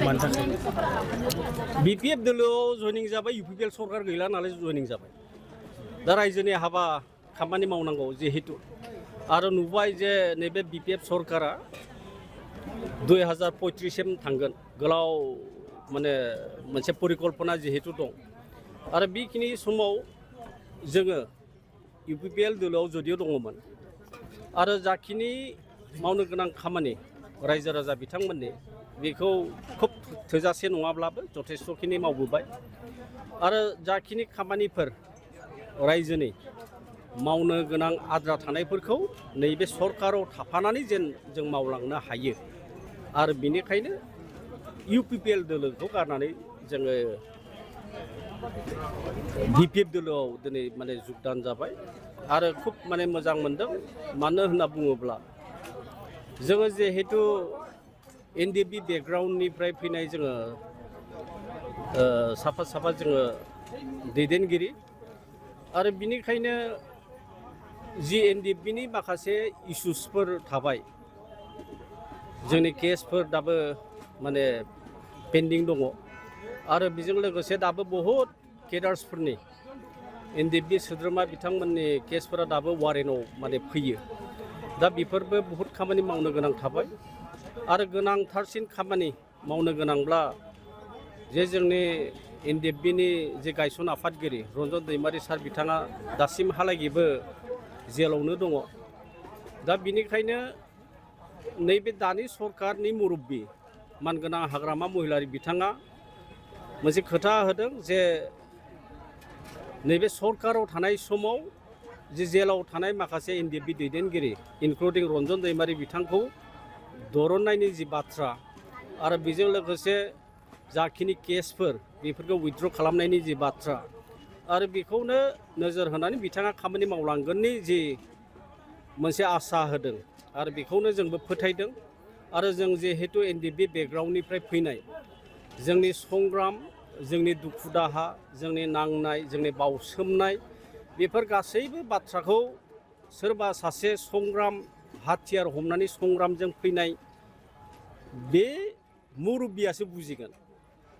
मानि थाखाय बिपिएफ दोलोआव जयनिं जाबाय इउपिपिएल सरकार गैला नालाय जयनिं जाबाय दा रायजोनि हाबा खामानि मावनांगौ जिहेतु आरो नुबाय जे नैबे बिपिएफ सरकारा 2035 सिम थांगोन गोलाव माने मोनसे परिकल्पना जिहेतु दं आरो बेखिनि समाव जोङो इउपिपिएल दोलोआव जदिय' दङमोन आरो जाखिनि मावनो गोनां खामानि रायजो राजा बिथांमोननि बेखौ खोब थोजासे नङाब्लाबो जथेस्थ'खिनि मावबोबाय आरो जाखिनि खामानिफोर रायजोनि मावनो गोनां आद्रा थानायफोरखौ नैबे सरकाराव थाफानानै जेन जों मावलांनो हायो आरो बेनिखायनो इउपिपिएल दोलोखौ गारनानै जोङो बिपिएफ दोलोआव दिनै माने जुगदान जाबाय आरो खुब माने मोजां मोनदों मानो होनना बुङोब्ला जोङो जिहेतु एनडिएफबि बेकग्राउन्डनिफ्राय फैनाय जोङो साफा जोङो दैदेनगिरि आरो बिनिखायनो जि एनडिएफबिनि माखासे इस्युसफोर थाबाय जोंनि केसफोर दाबो माने पेन्डिं दङ आरो बेजों लोगोसे दाबो बहुद केडार्सफोरनि एनडिएफबि सोद्रोमा बिथांमोननि केसफोरा दाबो वारेन्टआव माने फैयो दा बेफोरबो बहुद खामानि मावनो गोनां थाबाय आरो गोनांथारसिन खामानि मावनो गोनांब्ला जे जोंनि एनडिएफबिनि जे गायसन आफादगिरि रन्जन दैमारि सार बिथाङा दासिमहालागैबो जेलावनो दङ दा बिनिखायनो नैबे दानि सरकारनि मुरब्बि मानगोनां हाग्रामा महिलारि बिथाङा मोनसे खोथा होदों जे नैबे सरकाराव थानाय समाव जे जेलाव थानाय माखासे एनडिएफबि दैदेनगिरि इनक्लुडिं रन्जन दैमारि बिथांखौ दरननायनि जि बाथ्रा आरो बेजों लोगोसे जाखिनि केसफोर बेफोरखौ उइथड्र खालामनायनि जि बाथ्रा आरो बेखौनो नोजोर होनानै बिथाङा खामानि मावलांगोननि जि मोनसे आसा होदों आरो बेखौनो जोंबो फोथायदों आरो जों जिहेतु एनडिएफबि बेकग्राउन्डनिफ्राय फैनाय जोंनि संग्राम जोंनि दुखु दाहा जोंनि नांनाय जोंनि बावसोमनाय बेफोर गासैबो बाथ्राखौ सोरबा सासे संग्राम हाथियार हमनानै संग्रामजों फैनाय बे मुरब्बियासो बुजिगोन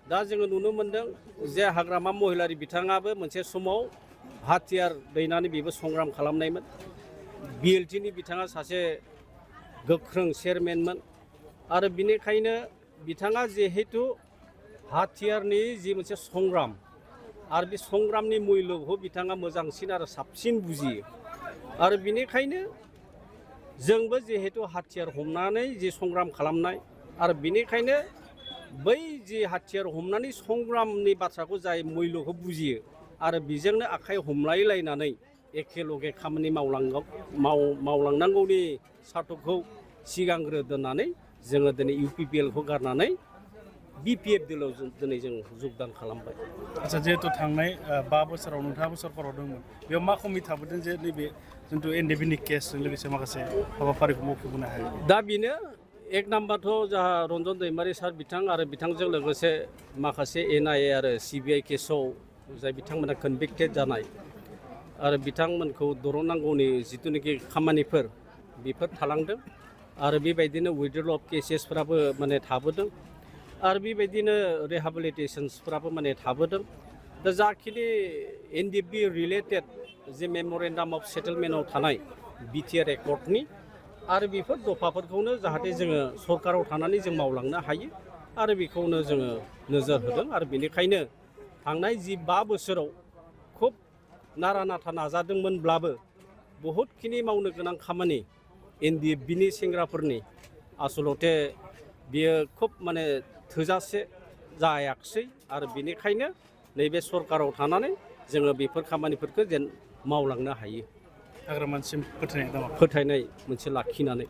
दा जोङो नुनो मोन्दों जे हाग्रामा महिलारि बिथाङाबो मोनसे समाव हाथियार दैनानै बेबो संग्राम खालामनायमोन बिएलटिनि बिथाङा सासे गोख्रों चेयारमेनमोन आरो बिनिखायनो बिथाङा जिहेतु हाथियारनि जि मोनसे संग्राम आरो बे संग्रामनि मुल्यखौ बिथाङा मोजांसिन आरो साबसिन बुजियो आरो बिनिखायनो जोंबो जिहेतु हाथियार हमनानै जि संग्राम खालामनाय आरो बिनिखायनो बै जि हाथियार हमनानै संग्रामनि बाथ्राखौ जाय मुल्यखौ बुजियो आरो बेजोंनो आखाइ हमलायलायनानै एखेलगे खामानि मावलांनांगौनि सार्थखौ सिगांग्रो दोननानै जोङो दिनै इउपिपिएलखौ गारनानै बिपिएफ दोलोआव दिनै जों जुगदान खालामबाय। आच्चा जिहेतु थांनाय 5 बोसोराव नोंथाङाबो सरकाराव दंमोन बेयाव मा खमि थाबोदों जे नैबे जिथु एनडिएफबिनि केसजों लोगोसे माखासे हाबाफारिखौ मावफुंबोनो हायो दा बेनो एक नाम्बारथ' जोंहा रन्जन दैमारि सार बिथां आरो बिथांजों लोगोसे माखासे एनआइए आरो सिबिआइ केसाव जाय बिथांमोना कनभिक्टेड जानाय आरो बिथांमोनखौ दरननांगौनि जिथुनाखि खामानिफोर बेफोर थालांदों आरो बेबायदिनो उइथड्रल अफ केसेसफोराबो माने थाबोदों आरो बेबायदिनो रिहेबिलिटेशन्सफोराबो माने थाबोदों दा जाखिनि एनडिएफबि रिलेटेड जे मेम'रेन्डाम अफ सेटेलमेन्टआव थानाय बिटिआर एकर्डनि आरो बेफोर दफाफोरखौनो जाहाथे जोङो सरकाराव थानानै जों मावलांनो हायो आरो बेखौनो जोङो नोजोर होदों आरो बेनिखायनो थांनाय जि 5 बोसोराव खुब नारा नाथा नाजादोंमोनब्लाबो बहुतखिनि मावनो गोनां खामानि एनडिएफबिनि सेंग्राफोरनि आसलते बियो खुब माने थोजासे जायाखिसै आरो बेनिखायनो नैबे सरकाराव थानानै जोङो बेफोर खामानिफोरखौ जेन मावलांनो हायो हाग्रामासिम फोथायनाय दङ फोथायनाय मोनसे लाखिनानै